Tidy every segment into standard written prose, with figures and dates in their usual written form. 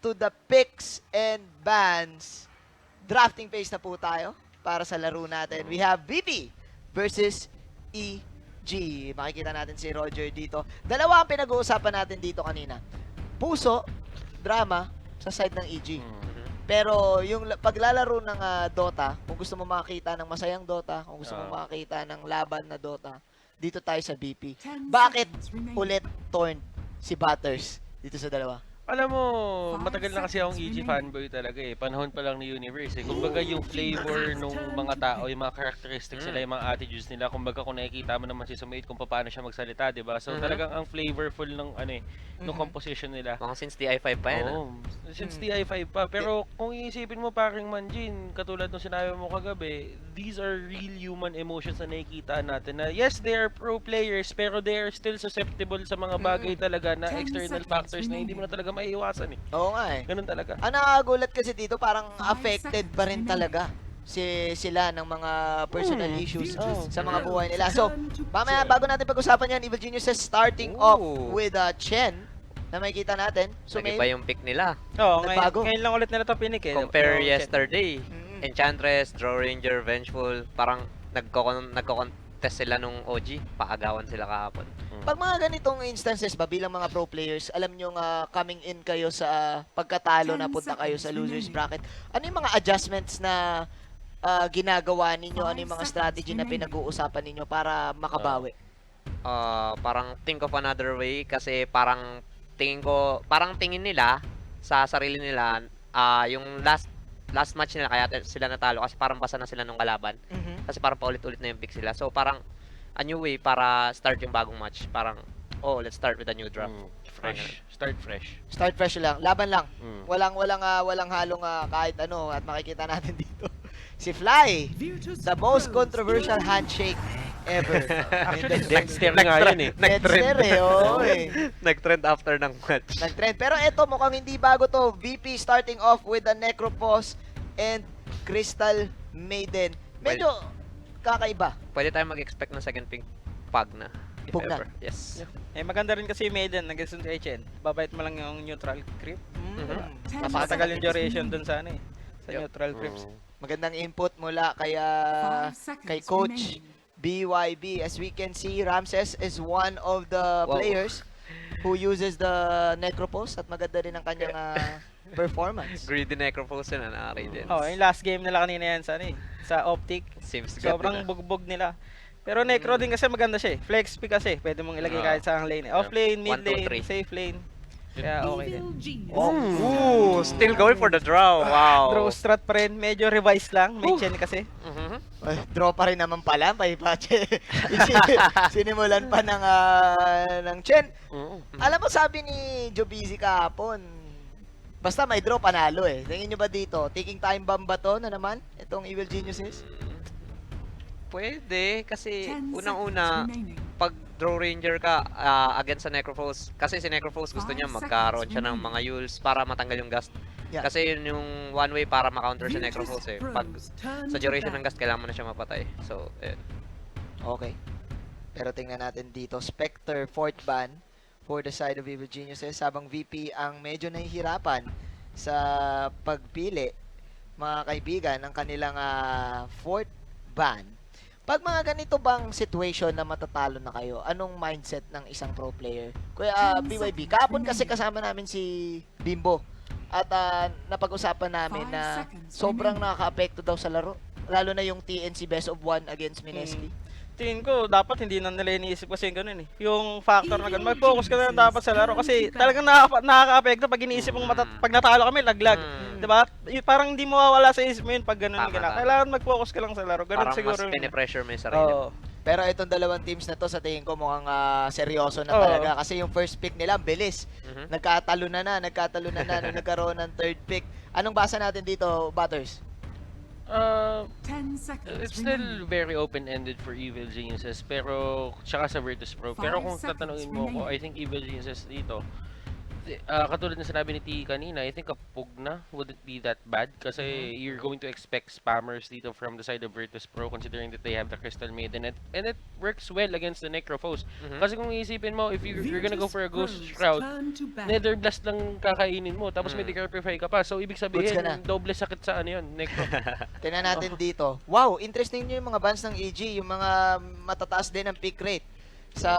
to the picks and bans. Drafting phase na po tayo para sa laro natin. We have BP versus EG. Makikita natin si Roger dito. Dalawa ang pinag-uusapan natin dito kanina. Puso, drama sa side ng EG. Pero yung paglalaro ng Dota, kung gusto mo makakita ng masayang Dota, kung gusto mo makakita ng laban na Dota, dito tayo sa BP. Bakit ulit torn si Butters dito sa dalawa? Alam mo, matagal na kasi akong EG fanboy talaga eh. Panahon pa lang ni Universe eh. Kumbaga yung flavor nung mga tao, yung mga characteristics nila, yung mga attitudes nila, kumbaga kung nakikita mo naman si Sumait kung paano siya magsalita, di ba? So talagang ang flavorful ng nung composition nila. Mga since TI8 pa yan. Oo, since TI8 pa. Pero kung iisipin mo paring Manjin, katulad nung sinabi mo kagabi, these are real human emotions na nakikita natin. Na yes, they are pro players, pero they are still susceptible sa mga bagay talaga na external factors na hindi mo na talaga maiiwasan eh. Oo nga eh. Ganun talaga. Ang nakakagulat kasi dito, parang affected pa rin talaga sila ng mga personal issues sa mga buhay nila. So, mamaya bago natin pag-usapan yan, Evil Geniuses starting off with Chen na makikita natin. So, Nag-iba yung pick nila. Oo, nagbago. ngayon lang ulit nila ito pinik eh. Compare yesterday. Enchantress, Draw Ranger, Vengeful, parang nagko-contest sila nung OG. Paagawan sila kahapon. Pag mga ganitong instances ba bilang mga pro players, alam nyo nga coming in kayo sa pagkatalo na punta kayo sa losers bracket, ano yung mga adjustments na ginagawa ninyo? Ano yung mga strategy na pinag-uusapan ninyo para makabawi? Parang think of another way kasi parang tingin nila sa sarili nila yung last match nila kaya sila natalo kasi parang basa na sila nung kalaban. Kasi parang paulit-ulit na yung pick sila. So parang a new way para start yung bagong match. Parang let's start with a new draft. Fresh. Start fresh. Start fresh lang, laban lang. Walang halong kahit ano at makikita natin dito. Si Fly, the most controversial handshake ever. Actually, Dexter nga yun eh. Dexter Nag-trend after ng match. Nag-trend. Pero eto, mukhang hindi bago to. VP starting off with the Necropos and Crystal Maiden. Medyo kakaiba. Pwede tayo mag-expect ng second pick pag na. If Pug na. ever. Yes. Eh maganda rin kasi yung Maiden, nag-guess kay Chen. Babait mo lang yung neutral creep. Matagal yung duration dun sa sa neutral creeps. Magandang input mula kay Coach BYB. As we can see, Ramses is one of the players who uses the Necropos at maganda rin ang kanyang performance. Greedy Necropose na na-rated. Yung last game nila kanina yan sa Optic. Seems to get Sobrang bugbog nila. Pero Necro din kasi maganda siya eh. Flex pick kasi. Pwede mong ilagay kahit sa lane. Off lane, mid 1, 2, lane, 3. safe lane. Kaya okay din. Still going for the draw. Wow. Draw strat pa rin. Medyo revise lang. May Chen kasi. Ay, draw pa rin naman pala. Sinimulan pa ng Chen. Alam mo, sabi ni Jobizi kahapon, basta may draw, panalo eh. Tingin nyo ba dito? Taking time bomb ba to na naman? Itong Evil Geniuses? Pwede. Kasi unang-una, pag Draw Ranger ka against sa Necrophos, kasi si Necrophos gusto niya magkaroon siya ng mga Yules para matanggal yung gust. Yeah. Kasi yun yung one way para ma-counter si Necrophos eh. Pag sa duration ng gust, kailangan mo na siya mapatay. So, ayun. Okay. Pero tingnan natin dito. Spectre, fourth ban for the side of Evil Geniuses. Habang VP ang medyo nahihirapan sa pagpili, mga kaibigan, ng kanilang fourth ban. Pag mga ganito bang situation na matatalo na kayo, anong mindset ng isang pro player? Kuya BYB, kahapon kasi kasama namin si Bimbo at napag-usapan namin na sobrang nakaka-apekto daw sa laro. Lalo na yung TNC best of 1 against Minesli. Tingin ko, dapat hindi na nila iniisip kasi yung ganun eh. Yung factor na ganun. Mag-focus ka na dapat sa laro kasi talagang nakaka-apekto pag iniisip mong pag natalo kami, laglag. Diba? Parang hindi mo mawala sa isip mo yun pag ganun yung gano'n. Kailangan mag-focus ka lang sa laro. Ganun Parang siguro. mas pinipressure mo yung sarili. Pero itong dalawang teams na to, sa tingin ko mukhang seryoso na talaga. Kasi yung first pick nila, ang bilis. Nagkatalo na nung nagkaroon ng third pick. Anong basa natin dito, Butters? It's still very open-ended for Evil Geniuses, pero tsaka sa Virtus Pro. Pero kung tatanungin mo ko, I think Evil Geniuses dito, Katulad na sinabi ni T kanina, I think a Pugna wouldn't be that bad kasi you're going to expect spammers dito from the side of Virtus Pro considering that they have the Crystal Maiden and it works well against the Necrophos. Kasi kung iisipin mo, if you're gonna go for a Ghost Shroud, Nether Blast lang kakainin mo tapos may Decrepify ka pa. So ibig Goods ka sabihin, na. doble sakit sa ano yun, Necro. Tingnan natin dito. Wow, interesting nyo yung mga bans ng EG, yung mga matataas din ang pick rate sa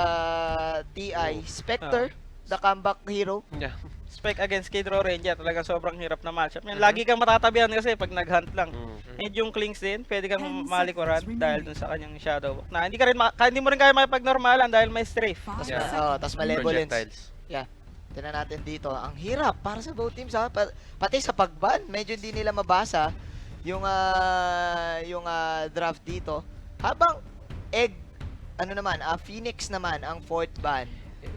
TI. Spectre, the comeback hero. Yeah. Spec against Kid Ranger, talagang sobrang hirap na matchup. Yan, lagi kang matatabihan kasi pag nag-hunt lang. And yung Klings din, pwede kang 10 malikuran seconds dahil remaining. dun sa kanyang shadow. Na hindi ka rin hindi mo rin kaya makipagnormalan dahil may strafe. 5 Yeah. seconds. Tas malevolence. Projectiles. Yeah. Tingnan natin dito. Ang hirap para sa both teams ha. Pati sa pagban, medyo hindi nila mabasa yung draft dito. Habang Egg, Phoenix naman ang fourth ban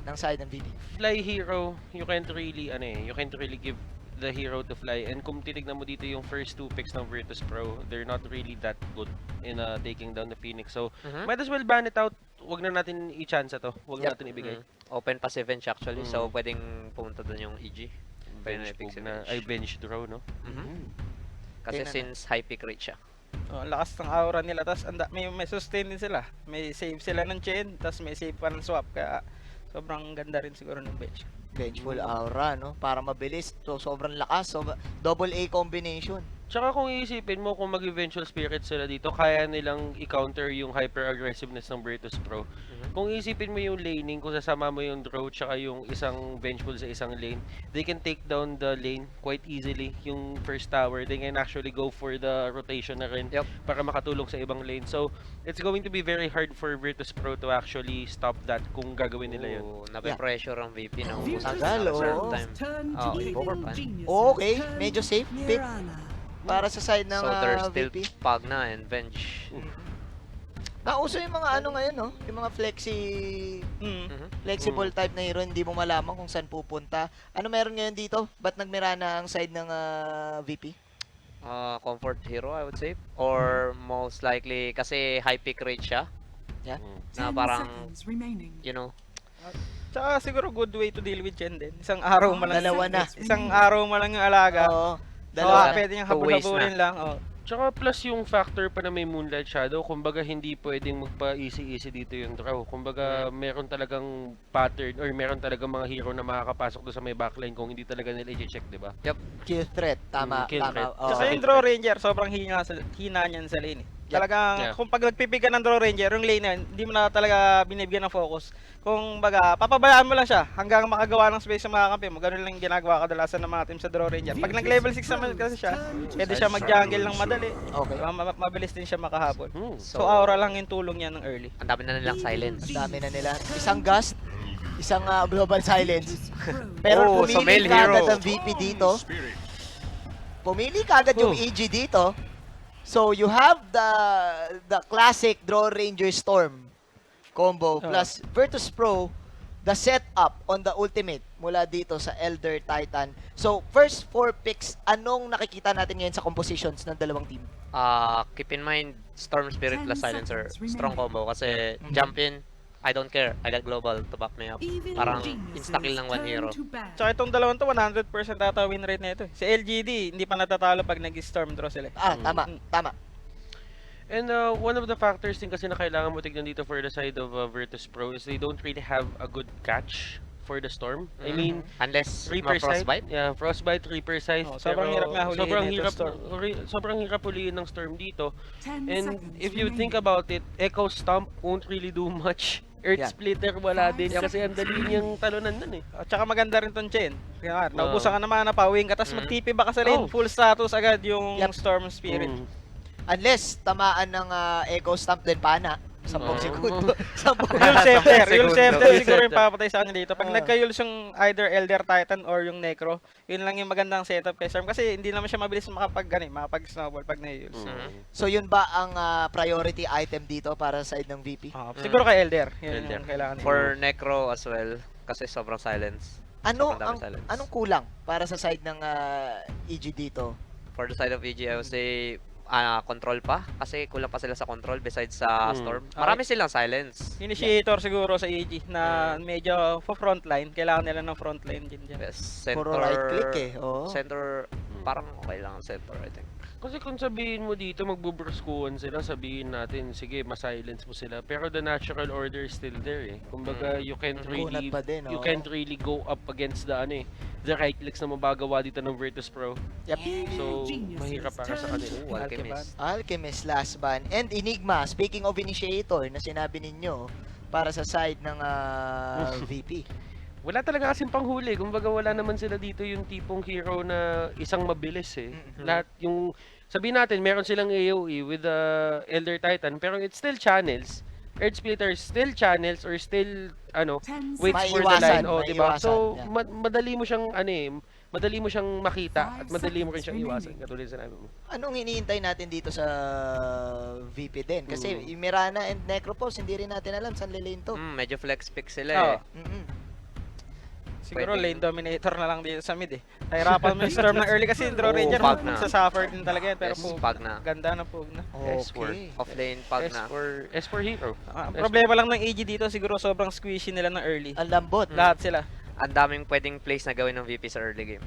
ng side ng VP. Fly hero, you can't really give the hero to fly. And kung titignan mo dito yung first two picks ng Virtus Pro, they're not really that good in taking down the Phoenix. So, might as well ban it out. Wag na natin i-chance to. Wag na natin ibigay. Open passive bench actually, so pwedeng pumunta doon yung EG. Pwede na Bench i-pick Pug si na, bench. ay bench draw, no? Kasi Tingnan since high pick rate siya. Oh, ang lakas ng aura nila, tapos may sustain din sila. May save sila ng chain, tapos may save pa ng swap. Kaya sobrang ganda rin siguro ng bench. Vengeful aura, no? Para mabilis. So, sobrang lakas. So, double A combination. Tsaka kung iisipin mo kung mag-eventual spirit sila dito, kaya nilang i-counter yung hyper-aggressiveness ng Virtus Pro. Kung iisipin mo yung laning, kung sasama mo yung draw tsaka yung isang vengeful sa isang lane, they can take down the lane quite easily. Yung first tower, they can actually go for the rotation na rin para makatulong sa ibang lane. So, it's going to be very hard for Virtus Pro to actually stop that kung gagawin nila yun. Nape-pressure ang VP na ubus Virtus Tagal, na oo. reserve time. Turn to Oh, evil overpan. geniuses. Okay, medyo safe pick Nirala. para sa side ng So there's still VP. Pagna and Venge. Nauso yung mga ngayon, no? Yung mga flexible type na hero, hindi mo malaman kung saan pupunta. Ano meron ngayon dito? Ba't nagmirana ang side ng VP? Comfort hero, I would say. Or most likely, kasi high pick rate siya. Yeah. Na 10 parang, seconds remaining. you know, Tsaka siguro good way to deal with Chen din. Isang araw mo lang. Dalawa na. Isang araw mo lang yung alaga. Oo. Dalawa. Dalawa. Pwede niyang 2 ways habol-habulin lang. Oh. Tsaka plus yung factor pa na may Moonlight Shadow, kumbaga hindi pwedeng magpa-easy-easy dito yung draw. Kumbaga meron talagang pattern or meron talagang mga hero na makakapasok doon sa may backline kung hindi talaga nila i-check, di ba? Kill threat. Tama. Kill tama. threat. Oo. Kasi yung draw ranger, sobrang hina niyan sa lane. Yeah. Talagang, Yeah. kung pag nagpipick ka ng draw ranger, yung lane na yun, hindi mo na talaga binibigyan ng focus. Kung baga, papabayaan mo lang siya hanggang makagawa ng space sa mga kampi mo. Ganun lang yung ginagawa kadalasan ng mga team sa draw ranger. Pag nag-level 6 naman kasi siya, pwede siya mag-jungle ng madali. Okay. Mabilis din siya makahabol. So, So, aura lang yung tulong niya ng early. ang dami na nilang silence. Ang dami na nila. Isang gust, isang global silence. Pero Oh, so pumili male kagad hero. ang VP dito. Pumili kagad yung EG dito. So you have the classic Draw Ranger Storm combo plus Virtus Pro, the setup on the ultimate mula dito sa Elder Titan. So first 4 picks, anong nakikita natin ngayon sa compositions ng dalawang team? Keep in mind, Storm Spirit 10 plus Silencer. seconds Strong remaining. combo kasi jump in, I don't care. I got global to back me up. Evil Parang geniuses insta-kill ng one turn hero. to bad. Tsaka itong dalawang to, 100% ata win rate na ito. Si LGD, hindi pa natatalo pag nag-storm draw sila. Tama. And one of the factors din kasi na kailangan mo tignan dito for the side of Virtus Pro is they don't really have a good catch for the Storm. I mean, Unless Reaper ma-frostbite. Sight. Yeah, Frostbite, Reaper Sight. Oh, sobrang hirap nga huliin sobrang nito, hirap, Storm. sobrang hirap huliin ng Storm dito. 10 And seconds if you think remaining. about it, Echo Stomp won't really do much. Earth Yeah. Splitter wala din Five kasi ang dali niyang talunan nun eh. At saka maganda rin tong chain. Kaya naubusan ka naman na pawing ka, tapos mag-TP ba ka sa lane, Oh. full status agad yung Yep. Storm Spirit. Unless tamaan ng Echo Stamp din pana. 10 segundo. 10 Yul Scepter, Yul Segundo. Scepter Yul siguro yung Scepter. papatay sa kanya dito. Pag nagka-Yuls yung either Elder Titan or yung Necro, yun lang yung magandang setup kay Storm. Kasi hindi naman siya mabilis makapag-snowball pag na-Yuls. So yun ba ang priority item dito para sa side ng VP? Siguro kay Elder. Yun Elder. yung kailangan. For Necro as well, kasi sobrang silence. Ano Sobrang dami silence. anong kulang para sa side ng EG dito? For the side of EG, I would say control pa. Kasi kulang pa sila sa control besides sa Storm. Okay. Marami silang silence. Initiator siguro sa EG na medyo frontline. Kailangan nila ng frontline din dyan. Yes, Puro right click eh. Oo. Center, parang okay lang ang center, I think. Kasi kung sabihin mo dito, magbubruskuhan sila, sabihin natin, sige, ma-silence mo sila. Pero the natural order is still there eh. Kumbaga, you can't Kunat really, pa din, you oo. can't really go up against the, the right clicks na mabagawa dito ng Virtus Pro. Yep. So, mahirap para sa kanila. Ooh, Alchemist. Alchemist last ban. And Enigma, speaking of initiator na sinabi ninyo para sa side ng VP. Wala talaga kasing panghuli. Kumbaga, wala naman sila dito yung tipong hero na isang mabilis eh. Lahat yung, sabihin natin, meron silang AoE with the Elder Titan, pero it's still channels. Earth Splitter still channels or still, waits for the Maiiwasan, line. Oh, diba? maiiwasan, So, yeah. madali mo siyang, madali mo siyang makita at madali mo rin siyang iwasan. Katulad sa sinabi mo. Anong iniintay natin dito sa VP din? Kasi yung Mirana and Necropulse, hindi rin natin alam saan lilane to. Medyo flex pick sila Oo. eh. Siguro Pwede. lane dominator na lang dito sa mid eh. Nahirapan mo yung Storm ng early kasi draw ranger pag na. magsasuffer din talaga yan. Pero Yes, pug, pag na. ganda ng pug na. Okay. Off lane, pag na. S for hero. Ang problema lang ng AG dito siguro sobrang squishy nila ng early. Ang lambot. Lahat sila. Ang daming pwedeng plays na gawin ng VP sa early game.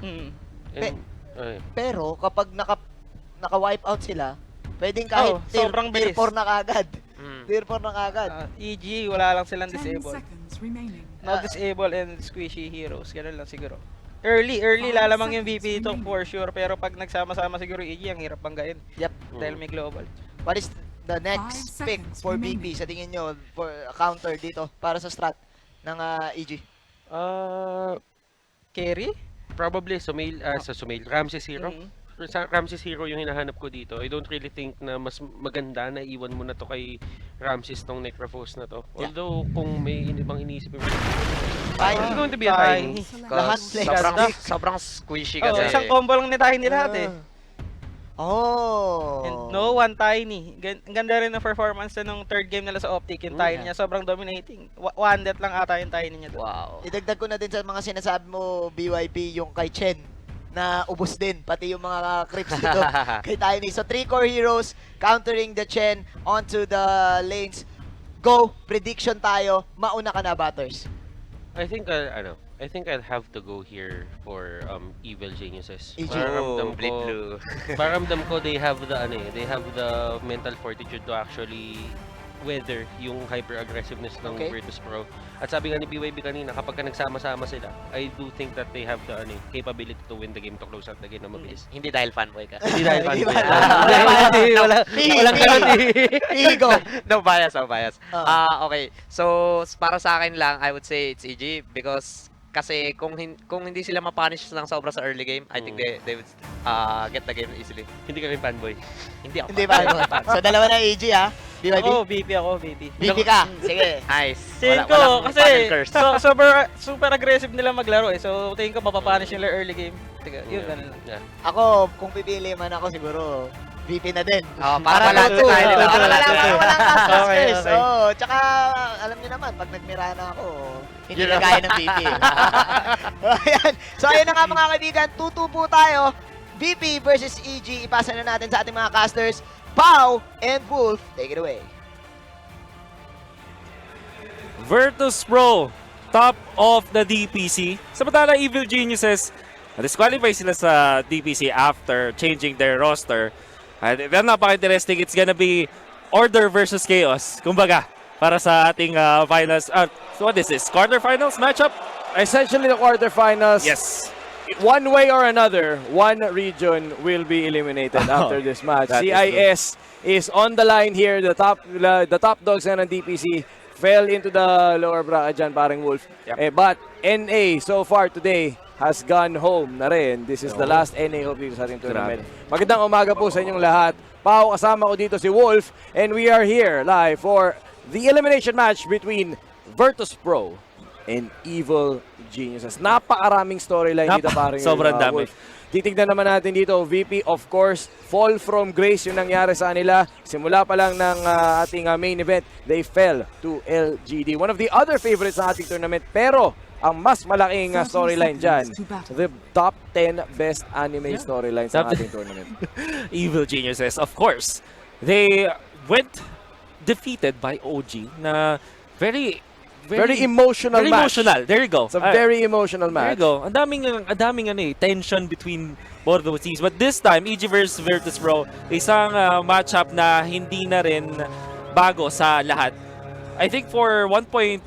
And, ay. Pero kapag naka-wipe out sila, pwedeng kahit sobrang tier bilis. 4 na kagad. Mm. Tier 4 na kagad. EG, wala lang silang 10 disable. seconds remaining. No disable and squishy heroes. Ganun lang siguro. Early lalamang yung VP ito for sure. Pero pag nagsama-sama siguro EG, ang hirap banggain. Yep. Dahil may global. What is the next 5 pick seconds for remaining. VP sa tingin nyo for counter dito para sa strat ng EG? Carry? Probably Sumail, Ramses Hero. Mhm. Sa Ramses Hero yung hinahanap ko dito. I don't really think na mas maganda na iwan mo na to kay Ramses tong Necrophos na to. Yeah. Although kung may ibang iniisip mo, Tiny. it's going to be a tiny. Lahat Cause flex. sobrang squishy Oh, kasi. isang combo lang ni Tiny lahat eh. Oh. And no one Tiny. Ang ganda rin ng performance na nung third game nila sa Optic. Yung Tiny niya sobrang dominating. One death lang ata yung Tiny niya doon. Wow. Idagdag ko na din sa mga sinasabi mo, BYB, yung kay Chen na ubos din, pati yung mga creeps dito kay Tiny. So, 3 core heroes countering the Chen onto the lanes. Go! Prediction tayo. Mauna ka na, Batters. I think I'll have to go here for Evil Geniuses. EG. Oh, bleed blue. Paramdam ko they have the mental fortitude to actually weather yung hyper-aggressiveness ng Okay. Virtus Pro. At sabi nga ni BYB kanina, kapag ka nagsama-sama sila, I do think that they have the capability to win the game, to close out the game na mabilis. Hindi dahil fanboy ka. Hindi dahil Hindi fanboy. ba? Walang Ego. No bias, no bias. Ah. Okay. So, para sa akin lang, I would say it's EG because kasi kung hindi sila ma-punish lang sobra sa early game, I think they would get the game easily. Hindi ka rin fanboy. Hindi ako. Hindi ba? So, dalawa na EG, ha? BYB? Ako, VP ako, VP. VP ka. Sige. Nice. Tingin ko, Walang kasi panel curse. super aggressive nila maglaro eh. So, tingin ko mapapunish nila early game. Tiga, yun, ganun lang. Yeah. Ako, kung pipili man ako, siguro, VP na din. Para balance tutu, tayo, di ba? Para walang casters Okay, first. okay. Oh, tsaka, alam niyo naman, pag nagmirana ako, hindi na gaya ng VP. Ayan. So, ayun na nga mga kaibigan, 2-2 po tayo. VP versus EG. Ipasa na natin sa ating mga casters. Pau and Wolf, take it away. Virtus Pro, top of the DPC. Samantala, Evil Geniuses, disqualify sila sa DPC after changing their roster. And then napaka-interesting, it's gonna be Order versus Chaos. Kumbaga, para sa ating finals. So what is this? Quarterfinals matchup? Essentially the quarterfinals. Yes. One way or another, one region will be eliminated after this match. That is CIS is on the line here. The top dogs na ng DPC fell into the lower bracket dyan, parang Wolf. Yep. But NA so far today has gone home na rin. This is the last NA hope dito sa ating tournament. Magandang umaga po sa inyong lahat. Pao, kasama ko dito si Wolf, and we are here live for the elimination match between Virtus Pro and Evil Geniuses. Napakaraming storyline dito, parang sobrang dami. Wolf. Titignan naman natin dito, VP, of course, fall from grace yung nangyari sa kanila. Simula pa lang ng ating main event, they fell to LGD. One of the other favorites sa ating tournament, pero ang mas malaking storyline dyan. The top 10 best anime storylines sa Top ating tournament. Evil Geniuses, of course. They went defeated by OG na very Very emotional very match. emotional. There you go. It's a very emotional There match. you go. Ang daming tension between both those teams. But this time, EG versus Virtus Pro, isang matchup na hindi na rin bago sa lahat. I think for 1.5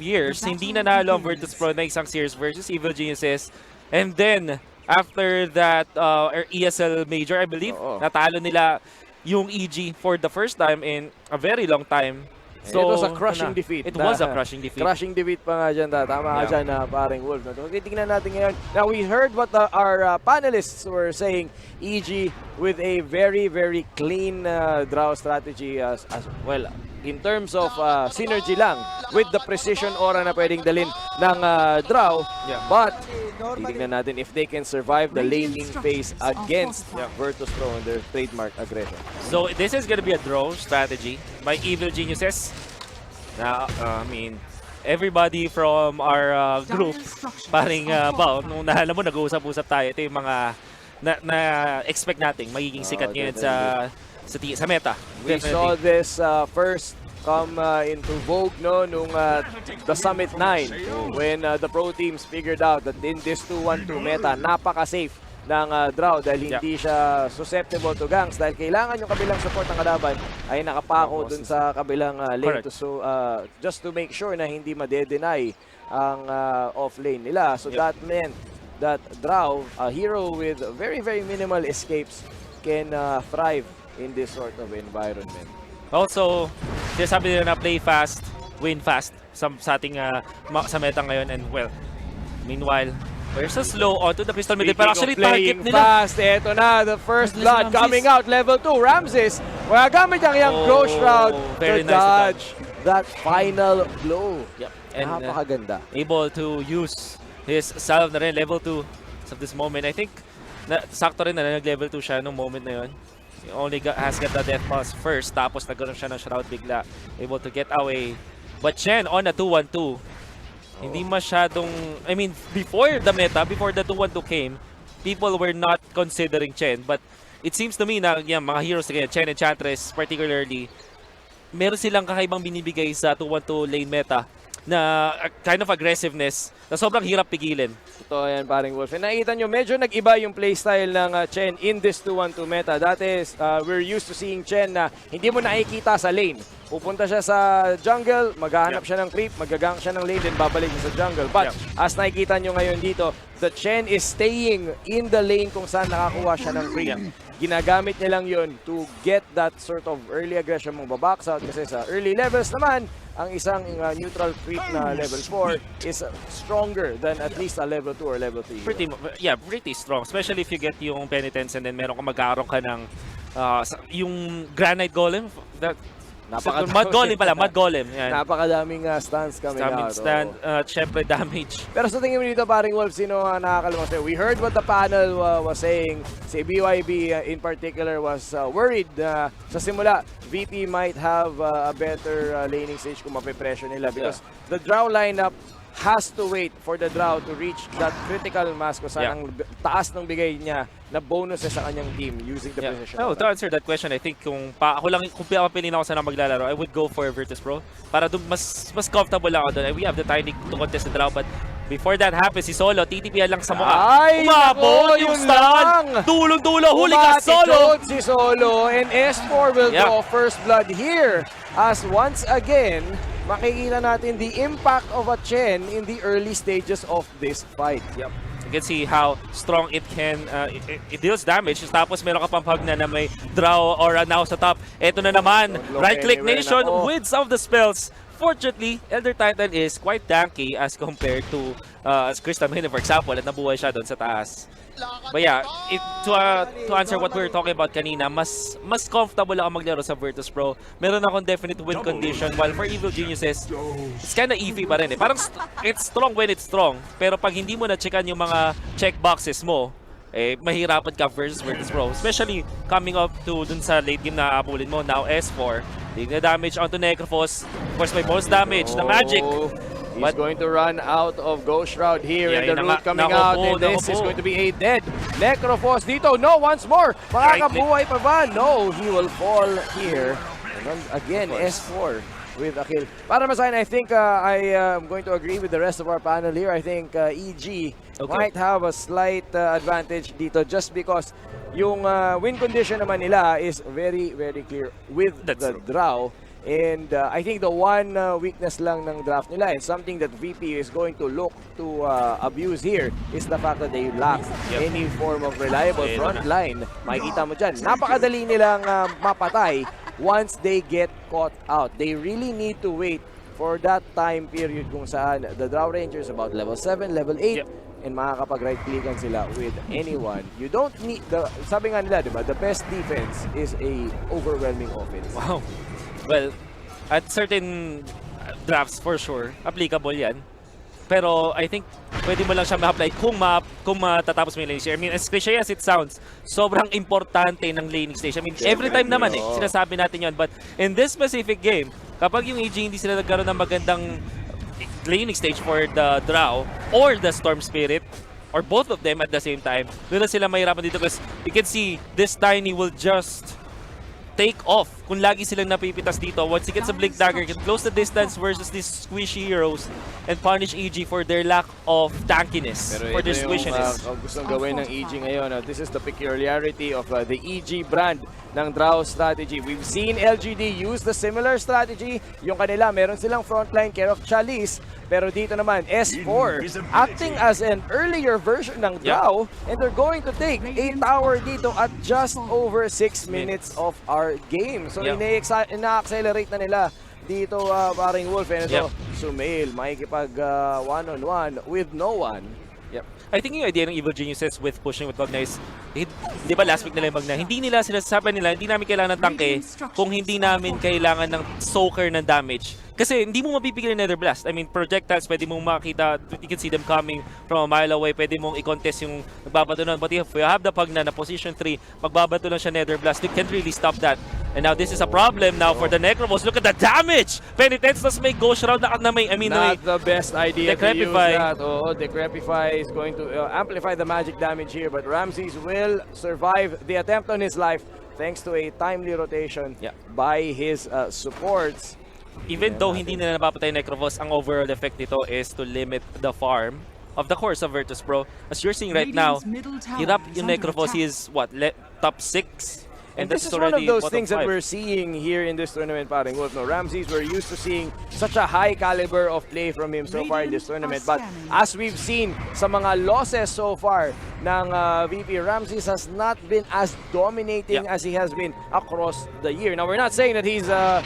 years, hindi na nalo ang Virtus Pro na isang series versus Evil Geniuses. And then, after that ESL Major, I believe, Oo. natalo nila yung EG for the first time in a very long time. It was a crushing defeat. It was a crushing defeat. Crushing defeat pa nga dyan. Tama ka Yeah. dyan na paring Wolf. Titingnan natin ngayon. Now, we heard what our panelists were saying. EG with a very, very clean draw strategy as well. In terms of synergy lang with the precision aura na pwedeng dalin ng draw. Yeah. But, titingnan natin if they can survive the laning phase against Virtus Pro and their trademark aggression. So this is gonna be a draw strategy by Evil Geniuses. Now, I mean, everybody from our group, paring Bao, nung alam mo, nag-uusap-usap tayo, ito yung mga na-expect nating magiging sikat ngayon sa meta. We saw this first come into vogue nung the Summit 9 when the pro teams figured out that in this 2-1-2 meta, napaka-safe ng draw dahil hindi siya susceptible to ganks dahil kailangan yung kabilang support ng kalaban ay nakapako dun sa kabilang lane just to make sure na hindi ma-deny ang off lane nila. So that meant that draw, a hero with very, very minimal escapes, can thrive in this sort of environment. Also, sinasabi nila na play fast, win fast sa ating sa meta ngayon. And well, meanwhile, there's a slow onto the crystal middle. Pero actually target Playing nila. fast, eto na, the first blood coming out, level 2, Ramses, magagamit ang iyang Crow Shroud to very nice dodge that final blow. Yep. And Napakaganda. able to use his salve na rin, level 2 of this moment. I think, sakto rin na nag-level 2 siya nung moment na yun. He only has got the death pulse first, tapos nagkaroon siya ng shroud bigla. Able to get away. But Chen on a 2-1-2, hindi masyadong, I mean, before the meta, before the 2-1-2 came, people were not considering Chen. But it seems to me na mga heroes na Chen and Enchantress particularly, meron silang kakaibang binibigay sa 2-1-2 lane meta na kind of aggressiveness na sobrang hirap pigilin. Ito yan, paring Wolf. And nakikita nyo, medyo nag-iba yung playstyle ng Chen in this 2-1-2 meta. Dati, we're used to seeing Chen na hindi mo nakikita sa lane. Pupunta siya sa jungle, maghahanap siya ng creep, magagang siya ng lane, then babalik siya sa jungle. But as nakikita nyo ngayon dito, the Chen is staying in the lane kung saan nakakuha siya ng creep. Ginagamit niya lang yun to get that sort of early aggression mong babox out kasi sa early levels naman, ang isang neutral creep na level 4 is stronger than at least a level 2 or level 3. Pretty strong. Especially if you get yung penitence and then meron ka magkaroon ka ng yung granite golem. Mud golem. Yan. Napakadaming stuns coming out. Stand, syempre damage. Pero sa tingin mo dito, paring Wolf, sino nakakalamang sa'yo? We heard what the panel was saying. Si BYB in particular was worried sa simula, VP might have a better laning stage kung mapipresyo nila because the draw lineup has to wait for the draw to reach that critical mass kung saan ang taas ng bigay niya na bonuses sa kanyang team using the precision. Oh, to answer that question, I think kung papiliin ako sana maglalaro, I would go for Virtus Pro. Para mas comfortable ako doon. We have the timing to contest the draw, but before that happens, si Solo, TTP lang sa mukha. Ay, Umabot nako, yung yun stun! lang! Dulong-dulo, huli ka Solo! Umatitod si Solo and S4 will draw first blood here as once again, makikita natin the impact of a Chen in the early stages of this fight. Yep. You can see how strong it can, it deals damage. Tapos meron ka pang hug na may draw or now sa top. Ito na naman, right-click nation with some of the spells. Fortunately, Elder Titan is quite tanky as compared to Crystal Maiden, for example, at nabuhay siya doon sa taas. But yeah, to answer what we were talking about kanina, mas comfortable ako maglaro sa Virtus Pro. Meron akong definite win condition, while for Evil Geniuses, it's kinda iffy pa rin eh. Parang it's strong when it's strong, pero pag hindi mo na-checkan yung mga checkboxes mo, mahirapan ka versus Virtus Pro. Especially coming up to dun sa late game na abulin mo, now S4. Big na damage onto Necrophos. Of course, may bonus damage na Magic. He's going to run out of Ghost Shroud here, Yeah, and the yun na root nga. coming Nako out, po, and this nako is po. going to be a dead Necrophos dito. No, once more. Makakabuhay pa ba? No, he will fall here. And then again, S4 with a kill. Para masahin, I think I am going to agree with the rest of our panel here. I think EG might have a slight advantage dito just because yung win condition naman nila is very, very clear with That's the true. draw. And I think the one weakness lang ng draft nila and something that VP is going to look to abuse here is the fact that they lack any form of reliable Ito front na. line. Makikita mo dyan. Napakadali nilang mapatay once they get caught out. They really need to wait for that time period kung saan the Draw Rangers about level 7, level 8, and makakapag-right-clickan sila with anyone. You don't need, sabi nga nila, diba, the best defense is a overwhelming offense. Wow. Well, at certain drafts for sure, applicable yan. Pero I think pwede mo lang siya ma-apply kung matatapos mo yung laning stage. I mean, as cliche as it sounds, sobrang importante ng laning stage. I mean, every time naman sinasabi natin yon. But in this specific game, kapag yung EG hindi sila nagkaroon ng magandang laning stage for the Draw or the Storm Spirit, or both of them at the same time, doon na sila mahirapan dito because you can see this Tiny will just take off kung lagi silang napipitas dito. Once he gets a Blink Dagger, can close the distance versus these squishy heroes and punish EG for their lack of tankiness, Pero for their ito yung squishiness. gustong gawin ng EG ngayon. This is the peculiarity of the EG brand ng draw strategy. We've seen LGD use the similar strategy. Yung kanila, meron silang frontline care of Chalice. Pero dito naman, S4 acting as an earlier version ng draw. And they're going to take a tower dito at just over 6 minutes of our game. So ina-accelerate na nila dito paring Wolf. And so, Sumail, makikipag one-on-one with no one. Yep. I think yung idea ng Evil Geniuses with pushing with Magna is, di ba last week nila yung Magna, hindi nila sinasabi nila, hindi namin kailangan ng tangke kung hindi namin kailangan ng soaker ng damage. Kasi hindi mo mapipigil yung Nether Blast. I mean, projectiles, pwede mong makita, you can see them coming from a mile away, pwede mong i-contest yung nagbabato nun. But if you have the Pagna na position 3, magbabato lang siya Nether Blast, you can't really stop that. And now this is a problem now for the Necromos. Look at the damage! Penitence, tas may Ghost Shroud na may, Not the best idea to use Decrepify. that. Decrepify is going to amplify the magic damage here, but Ramses will survive the attempt on his life thanks to a timely rotation by his supports. Even though hindi nila napapatay yung Necrovos, ang overall effect nito is to limit the farm of the course of Virtus Pro. As you're seeing right now, hirap yung Necrovos, he is what, top 6? And this is one of those things that we're seeing here in this tournament, paring Wolf. No, Ramses, we're used to seeing such a high caliber of play from him so far in this tournament. But as we've seen sa mga losses so far ng VP, Ramses has not been as dominating as he has been across the year. Now, we're not saying that he's a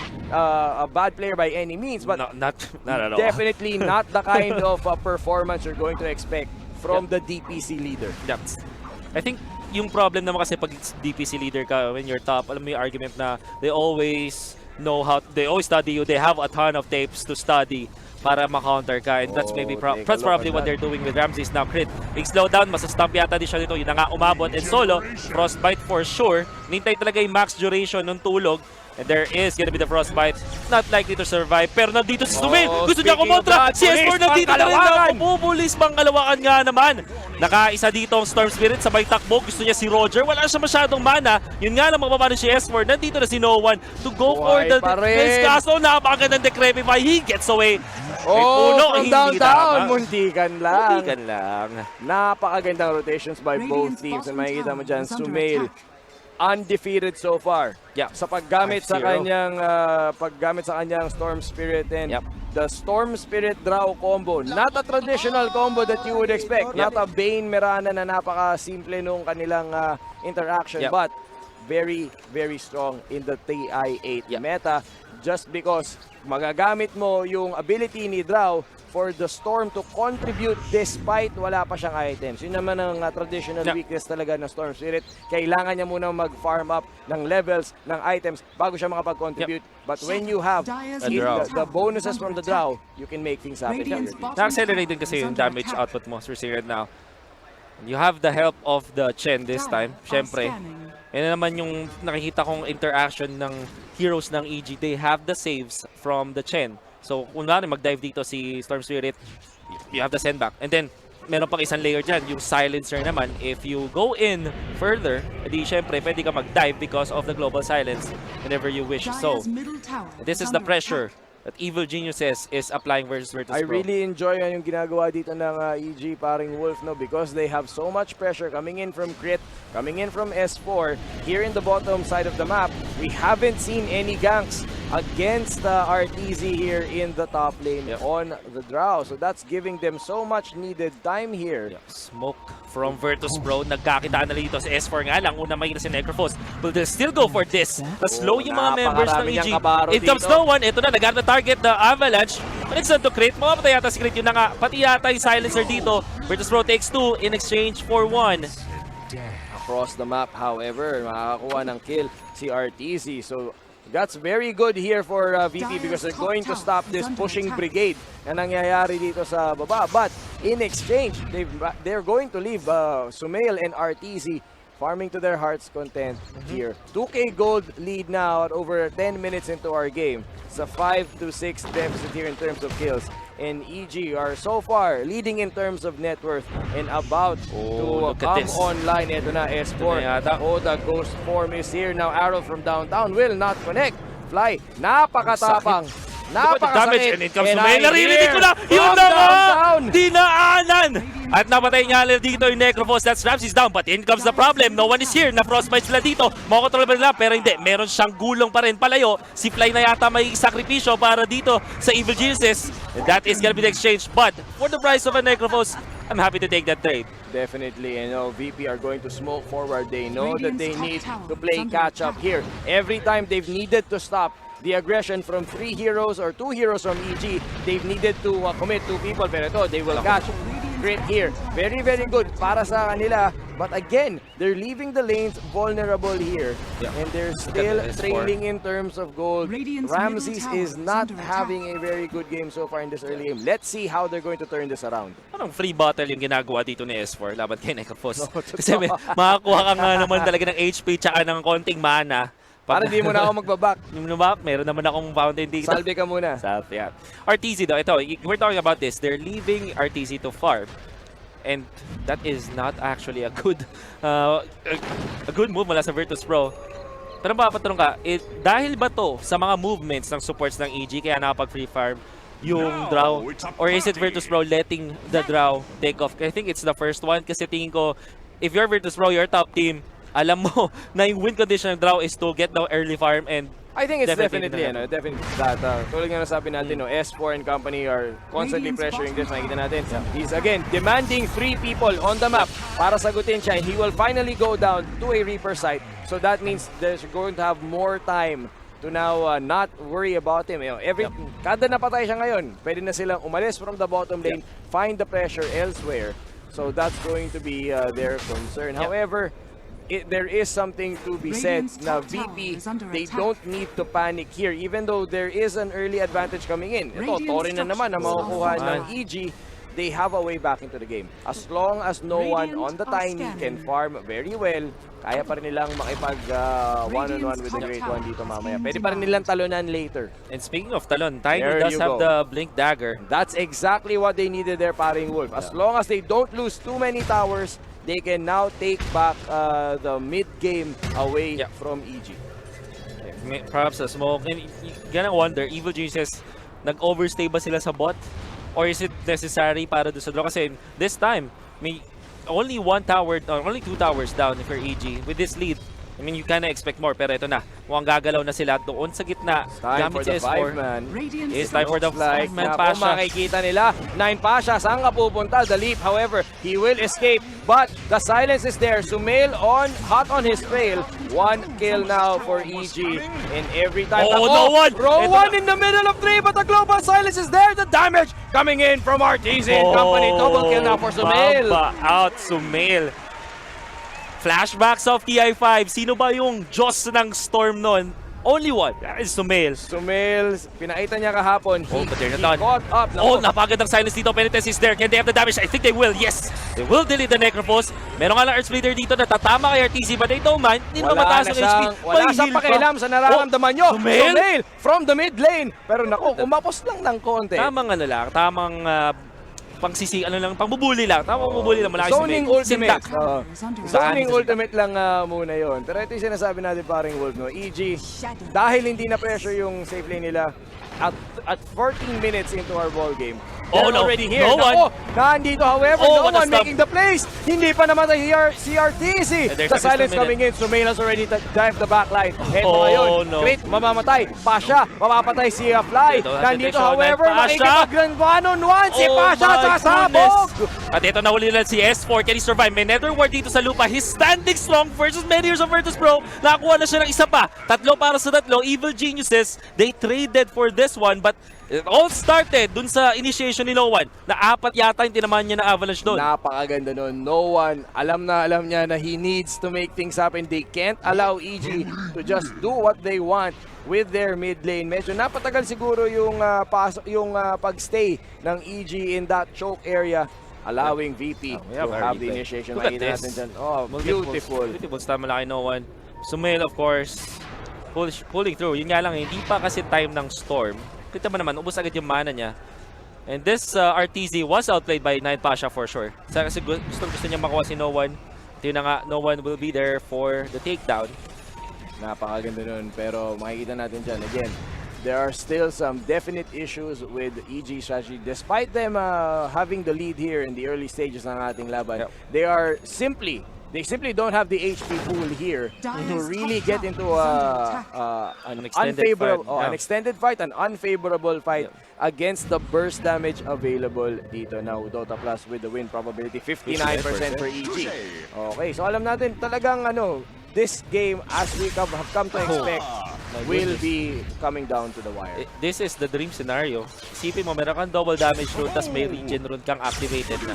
bad player by any means, but not at all. definitely not the kind of performance you're going to expect from the DPC leader. I think yung problem naman kasi pag DPC leader ka when you're top, alam mo yung argument na they always study you, they have a ton of tapes to study para ma-counter ka, and that's maybe that's probably what they're doing with Ramses now. Crit, big slowdown, masastop yata din siya dito, yun na nga umabot, and solo, Frostbite for sure, nintay talaga yung max duration ng tulog. And there is gonna be the Frostbite. Not likely to survive. Pero nandito si Sumail. Gusto niya kumontra. Si S4 nandito na rin na. Pupulis pang kalawakan nga naman. Nakaisa dito ang Storm Spirit. Sabay takbo. Gusto niya si Roger. Wala siya masyadong mana. Yun nga lang magpapano si S4. Nandito na si No One to go for the defense. Kaso napakagandang Decrepify. He gets away. From downtown. Muntikan lang. Muntikan lang. Napakagandang rotations by both teams. And makikita mo dyan, Sumail undefeated so far. Sa paggamit sa kanyang Storm Spirit and the Storm Spirit Draw combo. Not a traditional combo that you would expect. Not a Bane Mirana na napaka-simple nung kanilang interaction. But very, very strong in the TI8 meta. Just because magagamit mo yung ability ni Draw for the Storm to contribute despite wala pa siyang items. Yun naman ang traditional weakness talaga ng Storm Spirit. Kailangan niya muna mag-farm up ng levels, ng items bago siya makapag-contribute. But when you have the bonuses from the draw, you can make things happen. Na-accelerate din kasi yung damage output mo, Sir Sir, right now. You have the help of the Chen this time, syempre. Yan naman yung nakikita kong interaction ng heroes ng EG. They have the saves from the Chen. So, kung mag-dive dito si Storm Spirit, you have the send back. And then, meron pang isang layer dyan, yung silencer naman. If you go in further, edi syempre, pwede ka mag-dive because of the global silence whenever you wish. So, this is the pressure that Evil Geniuses is applying versus Virtus I Pro. really enjoy yung ginagawa dito ng EG paring Wolf, no, because they have so much pressure coming in from Crit, coming in from S4. Here in the bottom side of the map, we haven't seen any ganks against RTZ here in the top lane on the draw. So that's giving them so much needed time here. Smoke from Virtus Pro. Nagkakitaan na dito sa S4 nga lang. Una makita si Necrophos. But they'll still go for this. Na-slow yung mga members ng EG. It comes no one. Ito na, nag target the Avalanche. But it's not to Crit. Mamamatay yata si Crit. Yun na nga. Pati yata yung silencer dito. Virtus Pro takes 2 in exchange for 1. Across the map, however, makakakuha ng kill si RTZ. So that's very good here for VP because they're going to stop this pushing brigade na nangyayari dito sa baba. But in exchange, they're going to leave Sumail and RTZ farming to their heart's content here. 2K gold lead now at over 10 minutes into our game. It's a 5-6 deficit here in terms of kills. And EG are so far leading in terms of net worth and about to come online. Ito na, S4. Oh, the ghost form is here. Now arrow from downtown will not connect. Fly, napakatapang. Damage and it comes to May. Naririnig ko na! Yun na nga! Dinaanan! At napatay nga dito yung Necrophos. That's Ramsey's down. But in comes the problem. No one is here. Na-frostbite sila dito. Makokontrol ba nila? Pero hindi. Meron siyang gulong pa rin palayo. Si Fly na yata may sakripisyo para dito sa Evil Geniuses. And that is gonna be the exchange. But for the price of a Necrophos, I'm happy to take that trade. Definitely, and VP are going to smoke forward. They know that they need to play catch up here. Every time they've needed to stop the aggression from 3 heroes or 2 heroes from EG, they've needed to commit 2 people. Pero ito, they will catch Crit here. Very, very good para sa kanila. But again, they're leaving the lanes vulnerable here. And they're still trailing in terms of gold. Ramses is not having a very good game so far in this early game. Let's see how they're going to turn this around. Parang free battle yung ginagawa dito ni S4 laban kay Necrophos. Kasi makakuha ka nga naman talaga ng HP tsaka ng konting mana. Para di mo na ako magbaback. Meron naman akong fountain dito. Salve ka muna. Salve, yeah. RTZ though, ito, we're talking about this. They're leaving RTZ to farm. And that is not actually a good move mula sa Virtus Pro. Pero mapapatanong ka, dahil ba to sa mga movements ng supports ng EG kaya nakapag-free farm yung draw? Or is it Virtus Pro letting the draw take off? I think it's the first one kasi tingin ko, if you're Virtus Pro, your top team, alam mo na yung win condition ng draw is to get the early farm and I think it's definitely that tulad nga nasabi natin, S4 and company are constantly pressuring this. Nakikita natin. He's again demanding 3 people on the map para sagutin siya. He will finally go down to a Reaper site. So that means they're going to have more time to now not worry about him. Kada napatay siya ngayon, pwede na silang umalis from the bottom lane, find the pressure elsewhere. So that's going to be their concern. However, there is something to be said na VP, they don't need to panic here even though there is an early advantage coming in. Ito, Torin na naman na makukuha ng EG. They have a way back into the game. As long as no one on the tiny can farm very well, kaya pa rin nilang makipag one-on-one with the Great One dito mamaya. Pwede pa rin nilang talunan later. And speaking of talon, Tiny does have the Blink Dagger. That's exactly what they needed there, paring Wolf. As long as they don't lose too many towers, they can now take back the mid-game away from EG. Perhaps a smoke. And you're gonna wonder, Evil Geniuses, nag-overstay ba sila sa bot? Or is it necessary para doon sa draw? Kasi this time, may only 1 tower, or only 2 towers down if you're EG. With this lead, I mean, you kinda expect more, pero ito na. Mukhang gagalaw na sila doon sa gitna. Time for the 5-man. It's time for the 5-man Pasha. Kung makikita nila, 9 Pasha, saan ka pupunta? The leap, however, he will escape. But the silence is there. Sumail hot on his trail. 1 kill now for EG. And every time, no one! Row 1 in the middle of 3, but the global silence is there. The damage coming in from RTZ and company. Double kill now for Sumail. Out, Sumail. Flashbacks of TI8. Sino ba yung Diyos ng Storm nun? Only one. That is Sumail. Sumail, pinakita niya kahapon. Oh, but they're He not done. caught up. Oh, napakagandang silence dito. Penitence is there. Can they have the damage? I think they will. Yes. They will delete the Necrophos. Meron nga lang Earth Splitter dito na tatama kay RTZ, but they don't mind. Hindi naman mataas ang HP. Wala May siyang heal pa. pakialam sa nararamdaman nyo. Sumail? Sumail from the mid lane. Pero naku, umapos lang ng konti. Tamang ano lang. Tamang pangbubuli lang. Tamang pangbubuli lang. Malaki Zoning Sumail. ultimate. Sindak. Zoning ultimate lang muna yon. Pero ito yung sinasabi natin paring Wolf, no? EG, dahil hindi na pressure yung safe lane nila, at 14 minutes into our ball game, Oh, they're no. already here. No one. Nako, nandito, however, Oh, no what a one stop. making the plays. Hindi pa naman CRTC. And there's The a silence pistol coming in. Sumail has already dived the backline. Eto Oh, ngayon, no. Crit, mamamatay. Pasha, mapapatay si Fly. Ito, Nandito, detection, however, Pasha. makikipag-grand one-on-one. Si Oh Pasha my sasabog. At ito nahuli na si S4. Can he survive? May nether ward dito sa lupa. He's standing strong versus many years of Virtus Pro. Nakakuha na siya ng isa pa. Tatlo para sa tatlo. Evil Geniuses. They traded for this one, but it all started dun sa initiation ni No One. Na apat yata yung tinamaan niya na avalanche doon. Napakaganda nun. No one, alam niya na he needs to make things happen. They can't allow EG to just do what they want with their mid lane. Medyo napatagal siguro yung pagstay ng EG in that choke area, allowing VP yeah, to very have the good. initiation. Look at Makita this. natin dyan. Oh, beautiful. Beautiful stun malaki No One. Sumail, of course, pulling through. Yun nga lang, hindi pa kasi time ng storm. Kita mo naman, ubos agad yung mana niya. And this RTZ was outplayed by 9 Pasha for sure. Kasi gusto niya makuha si No One. Ito na nga, No One will be there for the takedown. Napakaganda nun. Pero makikita natin dyan, again, there are still some definite issues with EG strategy. Despite them having the lead here in the early stages ng ating laban, Yep. they simply don't have the HP pool here to really get into an extended unfavorable, fight. an extended fight, an unfavorable fight against the burst damage available dito. Now, Dota Plus with the win probability, 59% for EG. Okay, so alam natin talagang this game, as we have come to expect, will be coming down to the wire. This is the dream scenario. Isipin mo, meron kang double damage rune, tas may regen rune kang activated na.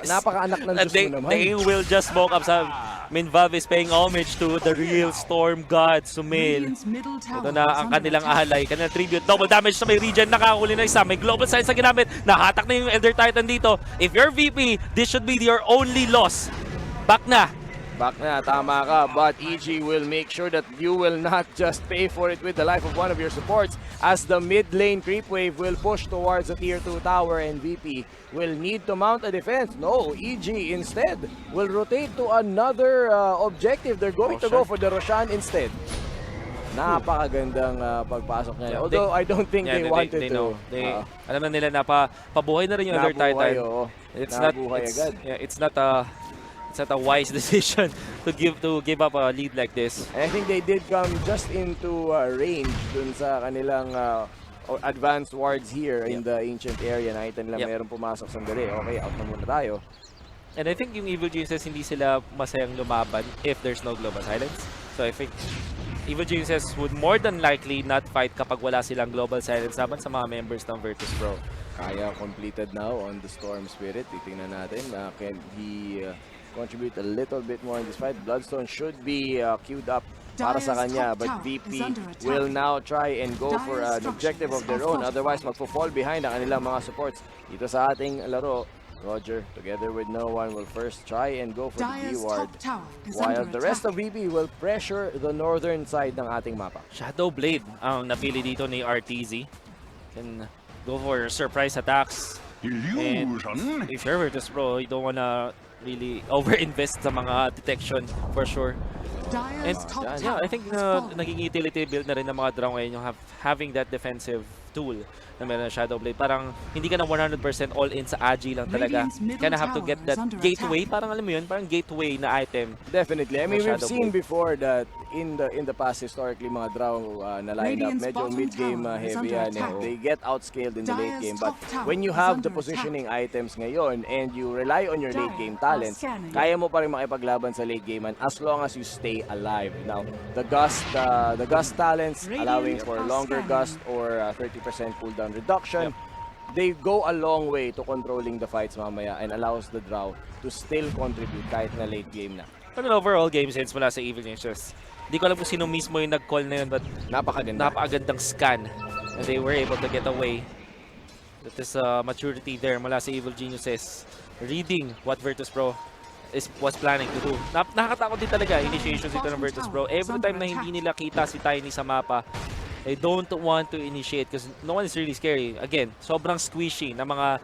Napaka-anak ng Diyos they, mo naman. they will just smoke up sa... Valve is paying homage to the real Storm God, Sumail. Ito na ang kanilang ahalay, kanilang tribute. Double damage sa may regen, nakahuli na isa. May global science na ginamit. Nakahatak na yung Elder Titan dito. If you're VP, this should be your only loss. Back na. Back na, tama ka. But EG will make sure that you will not just pay for it with the life of one of your supports, as the mid lane creep wave will push towards the tier 2 tower and VP will need to mount a defense. No, EG instead will rotate to another objective. They're going to go for the Roshan instead. Napakagandang pagpasok niya. Yeah, Although I don't think they wanted they to. know. Alam na nila na pabuhay na rin yung Elder Nabuhay, Titan. oo. It's Nabuhay agad. it's not a wise decision to give up a lead like this. And I think they did come just into range dun sa kanilang advanced wards here in the ancient area. Nakita nila meron pumasok sandali. Okay, out na muna tayo. And I think yung Evil Geniuses hindi sila masayang lumaban if there's no global silence. So I think Evil Geniuses would more than likely not fight kapag wala silang global silence laban sa mga members ng Virtus Pro. Kaya completed now on the Storm Spirit. Titingnan natin. Can he contribute a little bit more in this fight? Bloodstone should be queued up para sa kanya, but VP will now try and go for an objective of their own. Otherwise, magpo-fall behind ang kanilang mga supports. Dito sa ating laro, Roger, together with No One, will first try and go for the B-ward, while the rest of VP will pressure the northern side ng ating mapa. Shadow Blade ang napili dito ni RTZ. Can go for surprise attacks. And if you're Virtus Pro, you don't wanna really over-invest sa mga detection for sure. And yeah, I think naging utility build na rin ng mga draw ngayon yung having that defensive tool na meron na Shadow Blade. Parang hindi ka na 100% all-in sa Agi lang talaga. Kinda have to get that gateway, parang alam mo yun, parang gateway na item. Definitely. I mean, we've Shadow seen Blade. before that in the past, historically, mga draw na lineup, medyo mid-game heavy yan. They get outscaled in the late game. But when you have the positioning items ngayon and you rely on your late game talents, kaya mo pa rin makipaglaban sa late game as long as you stay alive. Now, the gust talents, allowing for longer gust or 30% cooldown reduction, they go a long way to controlling the fights mamaya and allows the draw to still contribute kahit na late game na. Ano overall game sense mula sa Evil Geniuses. Hindi ko alam kung sino mismo yung nag-call na yun, but Napakaganda. napakagandang scan. And they were able to get away. That is maturity there mula sa Evil Geniuses. Reading what Virtus.pro was planning to do. Nakakatakot din talaga initiations dito ng Virtus.pro. Every time na hindi nila kita si Tiny sa mapa, they don't want to initiate because no one is really scary. Again, sobrang squishy na mga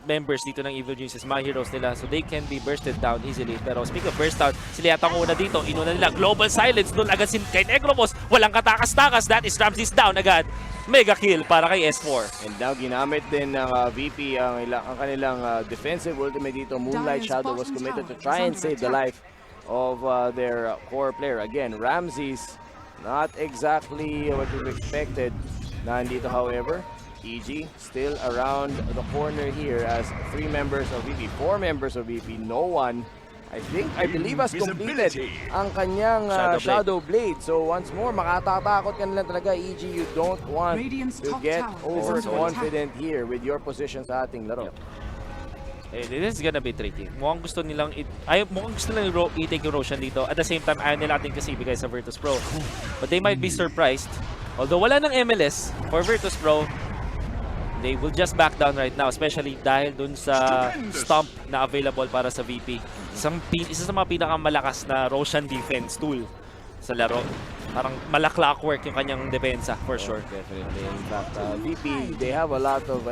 members dito ng Evil Geniuses, mga heroes nila, so they can be bursted down easily. Pero speaking of burst down, sila yata ang una dito. Inuna nila, global silence, doon agad kay Necromos. Walang katakas-takas, that is Ramses down agad. Mega kill para kay S4. And now ginamit din ng VP ang kanilang defensive ultimate dito. Moonlight Shadow was committed to try and save the life of their core player. Again, Ramses, not exactly what we expected. Nandito, however, EG still around the corner here as 3 members of VP, 4 members of VP, no one, I believe has completed ang kanyang Shadow Blade. So once more, makatatakot ka na lang talaga, EG. You don't want to get overconfident here with your position sa ating laro. This is gonna be tricky. Mukhang gusto nilang i-take yung Roshan dito. At the same time, ayaw nila ating kasi ibigay sa Virtus.pro. But they might be surprised. Although wala ng MLS for Virtus.pro, they will just back down right now, especially dahil dun sa stomp na available para sa VP. Isa sa mga pinakamalakas na Roshan defense tool sa laro. Parang mala-clockwork yung kanyang depensa, for sure. Definitely. In fact, VP, they have a lot of,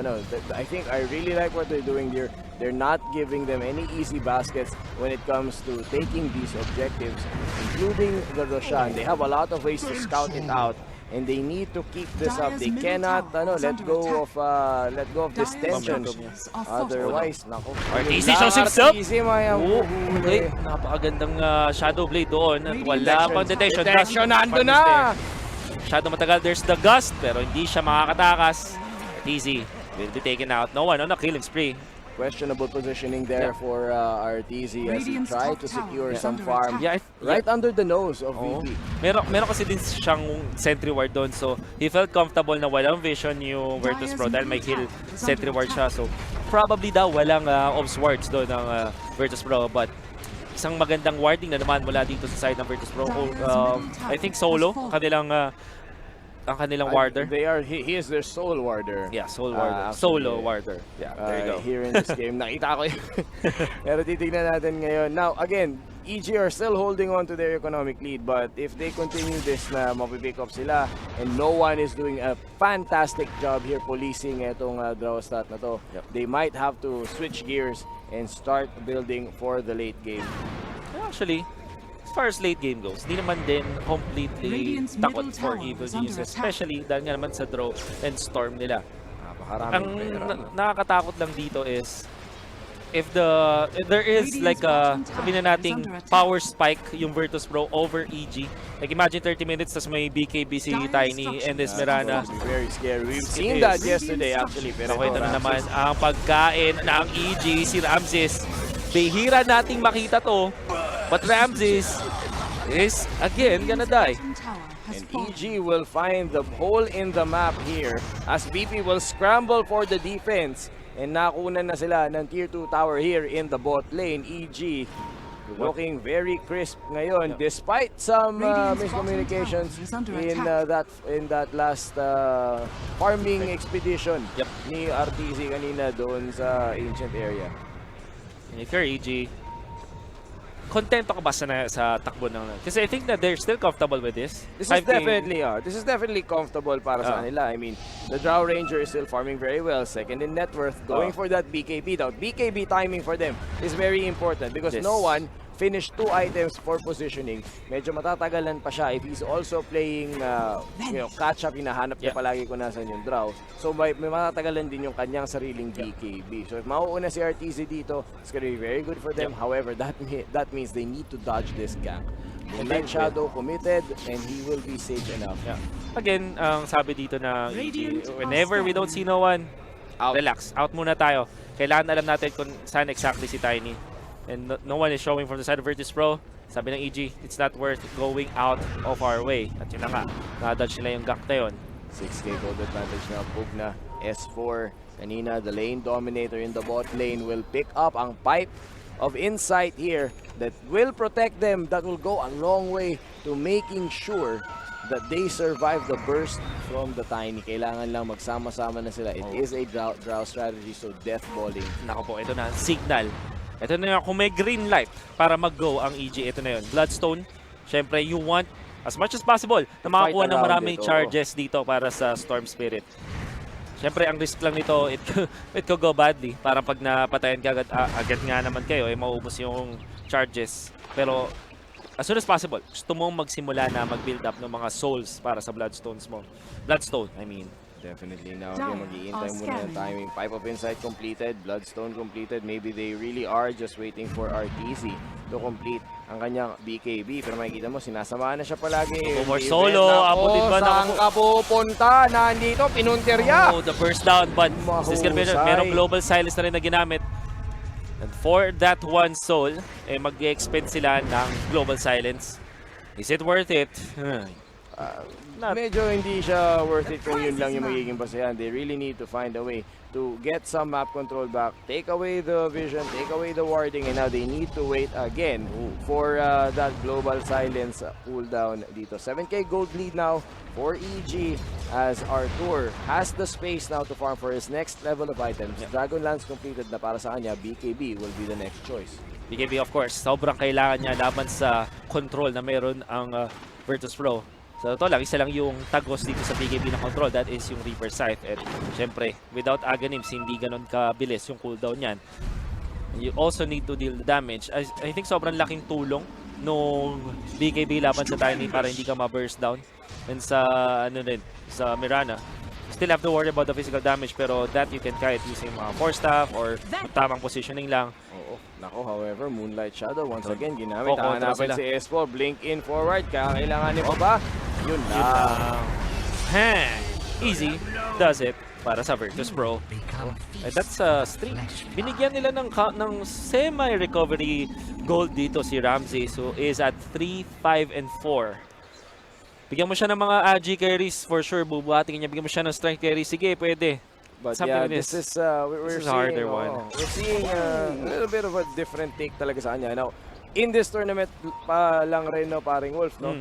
I think I really like what they're doing here. They're not giving them any easy baskets when it comes to taking these objectives, including the Roshan. They have a lot of ways to scout it out. And they need to keep this up. They cannot let go of this tension. Otherwise, nako. RTZ shows himself. Okay. Napakagandang Shadow Blade doon. At wala pang detection. Detection, nando na! Shadow matagal. There's the gust, pero hindi siya makakatakas. RTZ will be taken out. No one on a killing spree. Questionable positioning there for RTZ as he tried to secure some farm Yeah, right under the nose of Oo. VP. Meron kasi din siyang sentry ward doon. So, he felt comfortable na walang vision yung Virtus.pro dahil may kill sentry ward siya. So, probably daw walang ops wards doon ng Virtus.pro. But, isang magandang warding na naman mula dito sa side ng Virtus.pro. I think solo, ang kanilang warder. He is their soul warder. Yeah, soul warder. Actually, Solo warder. Yeah, there you go. Here in this game, nakita ko yun. Pero titignan natin ngayon. Now, again, EG are still holding on to their economic lead, but if they continue this na mapipick up sila and no one is doing a fantastic job here policing itong draw stat na to, they might have to switch gears and start building for the late game. Actually, as far as late game goes, di naman din completely takot for Evil Geniuses, especially dahil nga naman sa draw and storm nila. Ang nakakatakot lang dito is if there is like a sabihin na nating power spike yung Virtus.pro over EG. Like imagine 30 minutes tas may BKB si Tiny and Esmeralda. Very scary. We've seen that yesterday actually. Pero Okay, ito na naman ang pagkain ng EG, si Ramses. Bihira nating makita to. But Ramses is again gonna die. And EG will find the hole in the map here as VP will scramble for the defense. And nakunan na sila ng tier 2 tower here in the bot lane. EG looking very crisp ngayon despite some miscommunications in that last farming expedition ni RTZ kanina doon sa ancient area. And if you're EG, kontento ka ba sa takbo ng... Kasi I think that they're still comfortable with this. This is definitely comfortable para sa kanila. I mean, the Drow Ranger is still farming very well. Second in net worth, going for that BKB. Now, BKB timing for them is very important because no one finished 2 items for positioning. Medyo matatagalan pa siya if he's also playing catch-up. Hinahanap niya palagi kung nasan yung Drow. So, may matatagalan din yung kanyang sariling BKB. So, if mauuna si RTZ dito, it's gonna be very good for them. However, that means they need to dodge this gank. Moonlight Shadow committed and he will be safe enough. Again, ang sabi dito na EG, whenever we don't see no one, relax. Out muna tayo. Kailangan alam natin kung saan exactly si Tiny. And no one is showing from the side of Virtus.pro. Sabi ng EG, it's not worth going out of our way. At yun na nga, na-dodge nila yung gank na yun. 6k gold advantage na Pugna. S4 kanina, the lane dominator in the bot lane will pick up ang pipe of insight here that will protect them, that will go a long way to making sure that they survive the burst from the Tiny. Kailangan lang magsama-sama na sila. It is a draw strategy, so death balling. Nako po, ito na, signal. Ito na yun, kung may green light para mag-go ang EG, ito na yun. Bloodstone, syempre you want as much as possible na makakuha ng maraming charges dito para sa Storm Spirit. Syempre, ang risk lang nito, it could go badly. Parang pag napatayan ka agad nga naman kayo, maubos yung charges. Pero as soon as possible, gusto mong magsimula na mag-build up ng mga souls para sa Bloodstones mo. Bloodstone, I mean. Definitely now, again, mag-iintay muna ng timing. Pipe of Insight completed, Bloodstone completed. Maybe they really are just waiting for RTZ to complete ang kanyang BKB. Pero makikita mo, sinasamahan na siya palagi. Over solo, abutin ba na saan ka pupunta? Nandito, pinunterya. Oh, the burst down, but Mahusay. merong global silence na rin na ginamit. And for that one soul, mag-expend sila ng global silence. Is it worth it? Medyo hindi siya worth it kung yun lang yung magiging basehan. They really need to find a way to get some map control back, take away the vision, take away the warding, and now they need to wait again for that global silence cooldown dito. 7k gold lead now for EG as Arthur has the space now to farm for his next level of items. Dragonlance completed na para sa kanya. BKB will be the next choice. BKB of course, sobrang kailangan niya laban sa control na meron ang Virtus Pro. So ito lang, isa lang yung tagos dito sa BKB na control, that is yung Reaper Scythe. At syempre, without Aghanims, hindi ganun kabilis yung cooldown niyan. You also need to deal the damage. I think sobrang laking tulong nung BKB laban sa Tiny para hindi ka ma-burst down. And sa, sa Mirana, still have to worry about the physical damage, pero that you can kite using mga force staff or tamang positioning lang. Oo. Nako, however, Moonlight Shadow once again ginamit. Oo, Hanapan si Espo, blink in forward. Kakailanganin pa ba? Yun lang. Easy does it para sa Virtus Pro. That's a streak. Binigyan nila ng semi-recovery gold dito si Ramsey, so is at 3, 5, and 4. Bigyan mo siya ng mga AG carries for sure, bubuhatin niya. Bigyan mo siya ng strength carries, sige, pwede. But Something yeah, like this is we're is a seeing harder one. We're seeing a little bit of a different take talaga sa kanya. Now, in this tournament pa lang rin no, paring Wolf, no?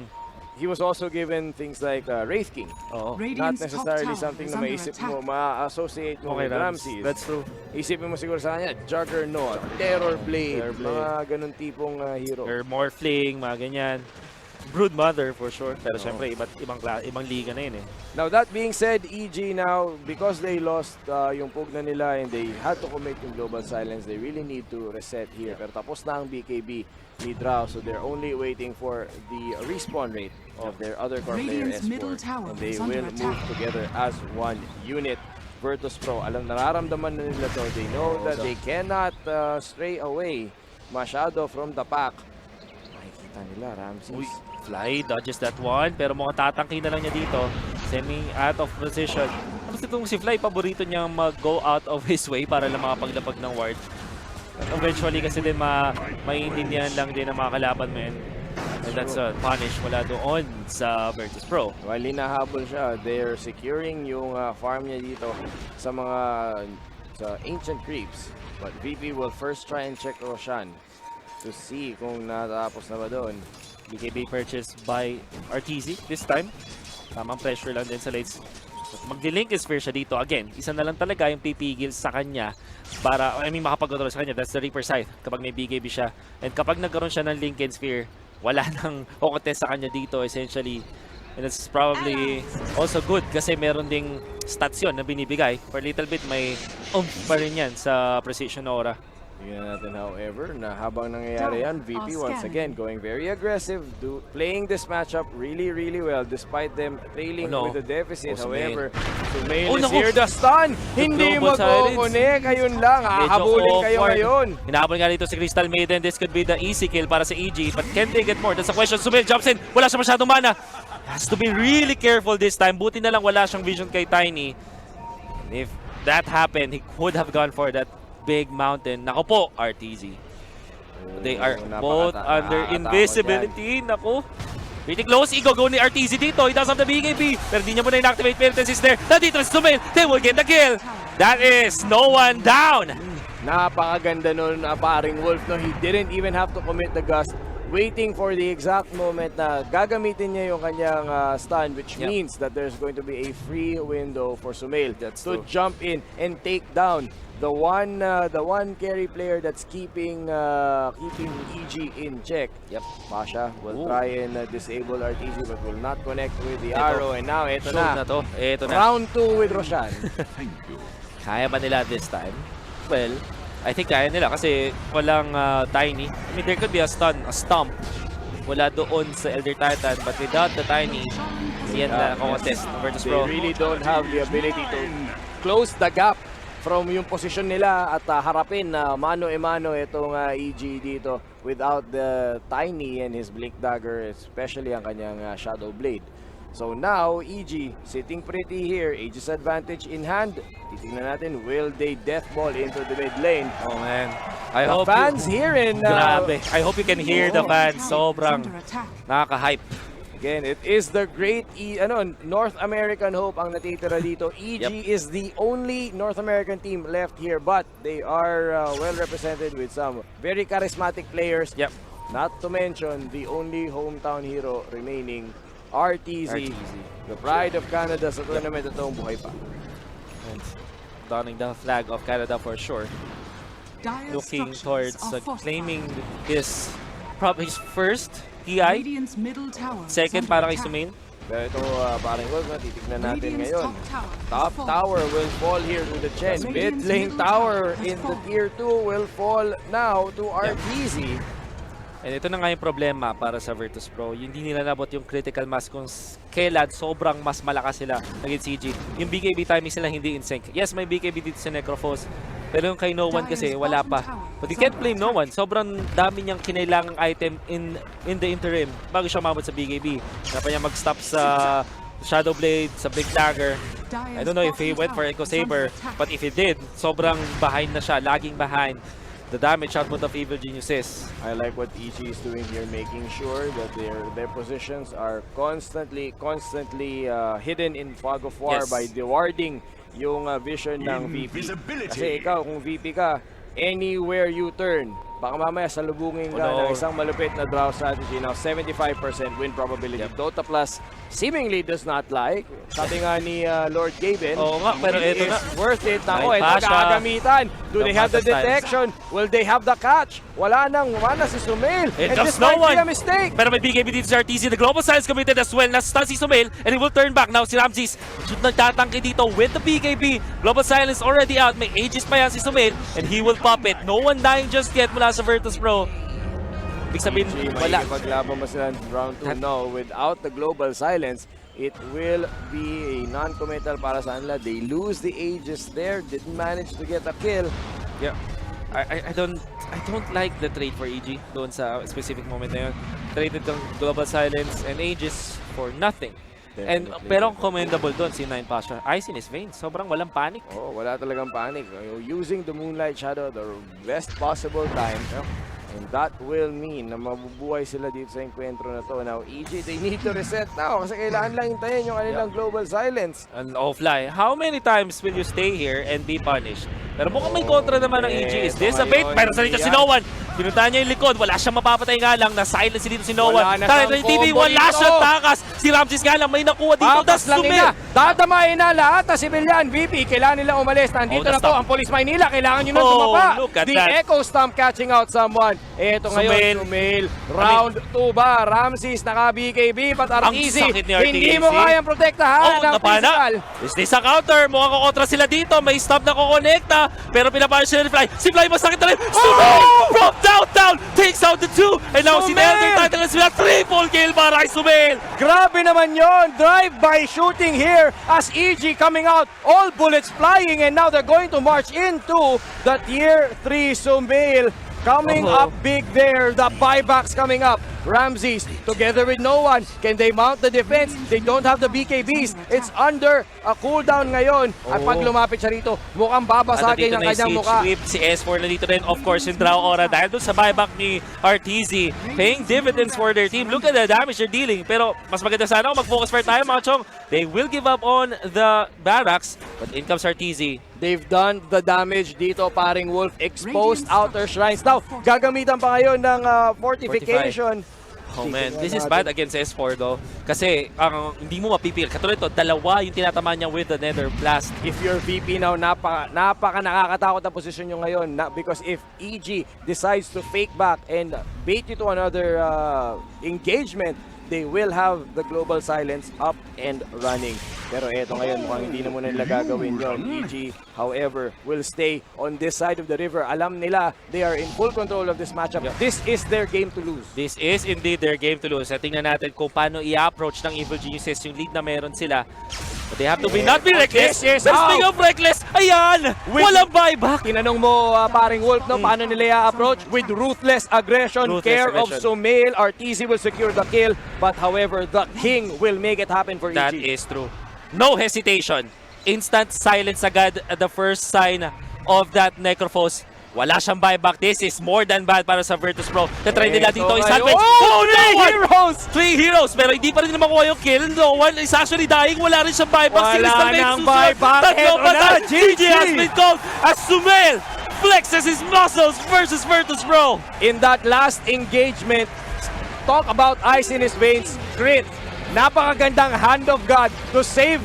He was also given things like Wraith King. Oo. Not necessarily something na maisip mo, ma-associate mo with Ramses. That's true. Isipin mo siguro sa kanya, Juggernaut, Terror Blade, mga ganun tipong hero. Or Morphling, mga ganyan. Broodmother for sure, pero syempre ibang liga na yun eh. Now that being said, EG now, because they lost yung pugna nila and they had to commit yung global silence, they really need to reset here. Pero tapos na ang BKB ni Drow, so they're only waiting for the respawn rate of their other core player S4. And they will move together as one unit. Virtus Pro, nararamdaman na nila to. They know that they cannot stray away masyado from the pack. Makikita nila, Ramses. Fly dodges that one, pero mukhang tatangkin na lang niya dito. Semi out of position. Tapos itong si Fly, paborito niya mag-go out of his way para lang makapaglapag ng ward. At eventually kasi din maintindihan lang din ang mga kalaban mo yun. And that's a punish mula doon sa Virtus Pro. While hinahabol siya, they're securing yung farm niya dito sa mga Ancient Creeps. But VP will first try and check Roshan to see kung natapos na ba doon. BKB purchased by RTZ this time. Tamang pressure lang din sa lates. Magdi-link is fair siya dito. Again, isa na lang talaga yung pipigil sa kanya para, makapag-control sa kanya. That's the Reaper Scythe kapag may BKB siya. And kapag nagkaroon siya ng link and sphere, wala nang contest sa kanya dito essentially. And it's probably also good kasi meron ding stats yun na binibigay. For a little bit, may pa rin yan sa Precision Aura. Tingnan natin however na habang nangyayari yan, VP once again going very aggressive, playing this matchup really well despite them trailing with the deficit. However, Sumail is here, the stun! Hindi mag-connect, ayun lang, hahabulin kayo ngayon. Hinahabol nga dito si Crystal Maiden, this could be the easy kill para sa EG, but can they get more? That's a question. Sumail jumps in, wala siya masyadong mana. Has to be really careful this time, buti na lang wala siyang vision kay Tiny. If that happened, he would have gone for that big mountain. Nako po, RTZ. They are both under invisibility. Nako. Pretty close. Go ni RTZ dito. He does have the BKB. Pero di niya muna in-activate. Penitence is there. Nandito si Sumail. They will get the kill. That is no one down. Napakaganda nun, paring Wolf. No? He didn't even have to commit the gust. Waiting for the exact moment na gagamitin niya yung kanyang stun, which means that there's going to be a free window for Sumail to jump in and take down the one carry player that's keeping EG in check. Pasha will try and disable RTZ but will not connect with the arrow, and now ito na. Ito na. Round 2 with Roshan. Kaya ba nila this time? Well, I think kaya nila kasi walang Tiny. I mean, there could be a stomp. Wala doon sa Elder Titan, but without the Tiny, yan na contest versus They Pro. really don't have the ability to close the gap from yung position nila at harapin na mano-e-mano itong EG dito without the Tiny and his Blink Dagger, especially ang kanyang Shadow Blade. So now, EG sitting pretty here, Aegis advantage in hand. Titingnan natin, will they death ball into the mid lane? Oh man. I The hope fans here in... Grabe. I hope you can hear the fans. Sobrang nakaka-hype. Again, it is the great North American hope ang natitira dito. EG is the only North American team left here, but they are well represented with some very charismatic players. Not to mention the only hometown hero remaining, RTZ. The pride of Canada sa tournament na itong buhay pa. And donning the flag of Canada for sure. Looking towards claiming his probably his first TI. Second para kay Sumail. Pero ito, parang Wolf, titignan natin ngayon. Top tower will fall here to the Chen. Mid lane tower in the tier 2 will fall now to RTZ. And ito na nga yung problema para sa Virtus Pro. Hindi nila nabot yung critical mass kung kailan sobrang mas malakas sila against CG. Yung BKB timing sila hindi in sync. Yes, may BKB dito sa Necrophos. Pero yung kay No One kasi wala pa. But you can't blame No One. Sobrang dami niyang kinailangang item in the interim bago siya umabot sa BKB. Dapat niya mag-stop sa Shadow Blade, sa Big Dagger. I don't know if he went for Echo Saber. But if he did, sobrang behind na siya. Laging behind the damage output of Evil Geniuses. I like what EG is doing here, making sure that their positions are constantly hidden in fog of war by warding yung vision ng VP. Kasi ikaw, kung VP ka, anywhere you turn, baka mamaya salubungin ka ng isang malupit na draw strategy. Now, 75% win probability. Dota Plus seemingly does not like. Sabi nga ni Lord Gaben, Oo nga, pero ito na. worth it. Nako, May ito Pasha. gagamitan. Do they have the Pasha style. detection? Will they have the catch? Wala nang mana si Sumail. It And comes this no might be one. a mistake. Pero may BKB dito sa RTZ. The Global Silence committed as well. Nasa si Sumail and he will turn back. Now si Ramses nagtatangke dito with the BKB. Global Silence already out. May Aegis pa yan si Sumail and he will pop it. No one dying just yet mula sa Virtus Pro. Ibig sabihin, wala. Paglaban ba sila round 2? No, without the global silence, it will be a non-committal para sa kanila. They lose the Aegis there, didn't manage to get a kill. Yeah. I don't like the trade for EG doon sa specific moment na yun. Traded ng Global Silence and Aegis for nothing. And pero commendable doon si Nine Pasha. Ice in his veins. Sobrang walang panic. Oh, wala talagang panic. Using the Moonlight Shadow at the best possible time. And that will mean na mabubuhay sila dito sa enkwentro na to. Now, EG, they need to reset now kasi kailangan lang hintayin yung kanilang global silence. And offline. How many times will you stay here and be punished? Pero mukhang may kontra naman ng EG. Is this a bait? Pero sa dito si No One. Pinuntahan niya yung likod. Wala siyang mapapatay nga lang. Na-silence dito si No One. Wala na Tara, siyang TV, combo wala dito. siyang takas. Si Ramses nga lang may nakuha dito. Papas lang nila. Dadamayin na lahat na civilian. VP, kailangan nila umalis. Nandito Oh, na po ang Police Maynila. Kailangan nyo na tumapa. look at The that. Echo Stomp catching out someone. Ito ngayon, Sumail. Round 2 ba? Ramses naka-BKB. But Ang Arteezy, sakit ni hindi Arteezy. mo kayang protektahan ng napana. physical. Is this a counter? Mukhang kukontra sila dito. May stop na kukonekta. Pero pinapayos sila ni Fly. Si Fly masakit na rin. Sumail from downtown takes out the 2. And now si Sumail! Elder Titan sila. Triple kill para kay Sumail. Grabe naman yon. Drive-by shooting here as EG coming out. All bullets flying and now they're going to march into the Tier 3 Sumail. Coming up big there. The buybacks coming up. Ramses together with No One. Can they mount the defense? They don't have the BKBs. It's under a cooldown ngayon. At pag lumapit siya rito, mukhang babasagin ang kanyang mukha. Si S4 na dito rin. Of course, yung draw aura dahil doon sa buyback ni RTZ. Paying dividends for their team. Look at the damage they're dealing. Pero mas maganda sana kung mag-focus for tayo mga chong. They will give up on the barracks. But in comes RTZ. They've done the damage dito, paring Wolf. Exposed outer shrines. Now, gagamitan pa ngayon ng fortification. Oh man, this is bad against S4 though. Kasi hindi mo mapipil. Katulad ito, dalawa yung tinatamaan niya with the Nether Blast. If you're VP now, napaka nakakatakot ang position nyo ngayon. Because if EG decides to fake back and bait you to another engagement, they will have the global silence up and running. Pero eto ngayon, mukhang hindi na muna nila gagawin yun. EG, however, will stay on this side of the river. Alam nila, they are in full control of this matchup. This is their game to lose. This is indeed their game to lose. Tingnan natin kung paano i-approach ng Evil Geniuses yung lead na meron sila. But they have to not be reckless. Yes, But speaking of reckless, ayan! Walang buyback! Tinanong mo, paring Wolf, no, paano nila i-approach? With ruthless aggression, care of Sumail, RTZ will secure the kill. But however, the King will make it happen for EG. That is true. No hesitation. Instant silence agad at the first sign of that Necrophos. Wala siyang buyback. This is more than bad para sa Virtus Pro. Na-try nila dito i-salvage. Oh, no heroes! 3 heroes! Pero hindi pa rin makuha yung kill. No one is actually dying. Wala rin siyang buyback. Wala nang buyback. Tatlo Eto pa na, na. GG has been called as Sumail flexes his muscles versus Virtus Pro. In that last engagement, talk about ice in his veins, crit. Napakagandang hand of God to save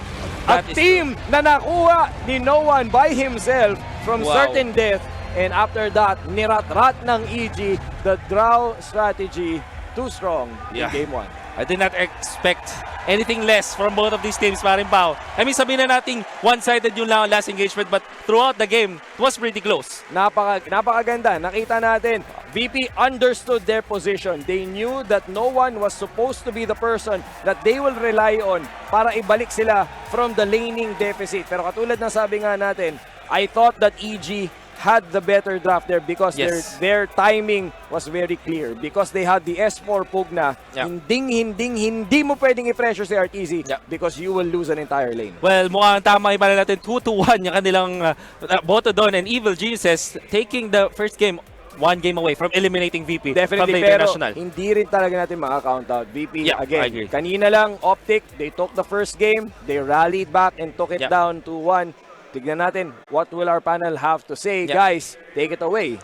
a That is team na nakuha ni no one by himself from Wow. certain death. And after that, nirat-rat ng EG, the draw strategy too strong Yeah. in game 1. I did not expect anything less from both of these teams, paring Pao. I mean, sabihin na nating one-sided yung last engagement, but throughout the game, it was pretty close. Napakaganda. Nakita natin, VP understood their position. They knew that no one was supposed to be the person that they will rely on para ibalik sila from the laning deficit. Pero katulad ng sabi nga natin, I thought that EG had the better draft there because Yes. their timing was very clear. Because they had the S4 Pugna, Yeah. hindi mo pwedeng i-pressure si RTZ Yeah. because you will lose an entire lane. Well, mukhang tama yung pala natin. 2-1 yung kanilang boto doon. And Evil Geniuses taking the first game, 1 game away from eliminating VP from Definitely, the pero International. hindi rin talaga natin maka-count out. VP, Yeah, I again, agree. kanina lang, Optic, they took the first game, they rallied back and took it Yeah. down to 1. Tignan natin, what will our panel have to say? Yeah. Guys, take it away.